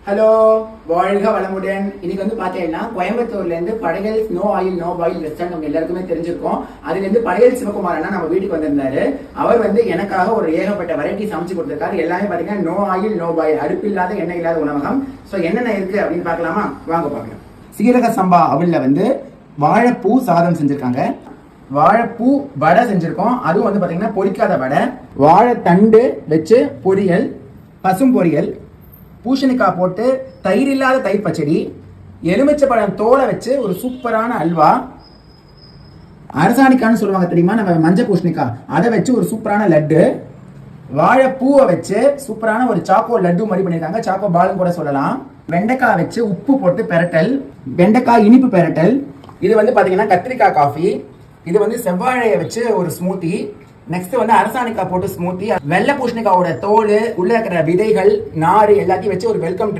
Hello, வாழ்க வளமுடன். இன்னைக்கு வந்து பாத்தீங்கன்னா கோயம்புத்தூர்ல இருந்து Padayal no oil no boil restaurant உங்க எல்லாருக்குமே தெரிஞ்சிருக்கும். அதுல இருந்து படையல் சிவகுமார் அண்ணா நம்ம வீட்டுக்கு வந்திருந்தாரு. அவர் வந்து எனக்காக ஒரு ஏகப்பட்ட வெரைட்டி சமைச்சு கொடுத்திருக்காரு. எல்லாமே பாத்தீங்கன்னா நோ ஆயில் நோ பாயில், அடுப்பு இல்லாத எண்ணெய் இல்லாத உணவகம். சோ என்னென்ன இருக்கு அப்படின்னு பாக்கலாமா? வாங்க பாக்கலாம். சீரக சம்பா அவல்ல வந்து வாழைப்பூ சாதம் செஞ்சிருக்காங்க, வாழைப்பூ வடை செஞ்சிருக்கோம், அதுவும் வந்து பாத்தீங்கன்னா பொரிக்காத வடை, வாழைத்தண்டு வச்சு பொரியல், பசும் பொரியல், பூசணிக்காய் போட்டு தயிர் இல்லாத தயிர் பச்சடி, எலுமிச்சப்பழம் தோலை வச்சு ஒரு சூப்பரான அல்வா, அரசாணிக்கான்னு சொல்லுவாங்க தெரியுமா, நம்ம மஞ்சள் பூசணிக்காய் அதை வச்சு ஒரு சூப்பரான லட்டு, வாழைப்பூவை வச்சு சூப்பரான ஒரு சாக்கோ லட்டு மாதிரி பண்ணியிருக்காங்க, சாக்கோ பாலும் கூட சொல்லலாம், வெண்டைக்காய் வச்சு உப்பு போட்டு பெரட்டல், வெண்டைக்காய் இனிப்பு பெரட்டல், இது வந்து பாத்தீங்கன்னா கத்திரிக்காய் காஃபி, இது வந்து செவ்வாழையை வச்சு ஒரு ஸ்மூத்தி, நெக்ஸ்ட் வந்து அரசாணிக்காய் போட்டு ஸ்மூத்தி, வெள்ளை பூசணிக்காயோட தோல் உள்ள இருக்கிற விதைகள் நாறு எல்லாத்தையும் வச்சு ஒரு வெல்கம்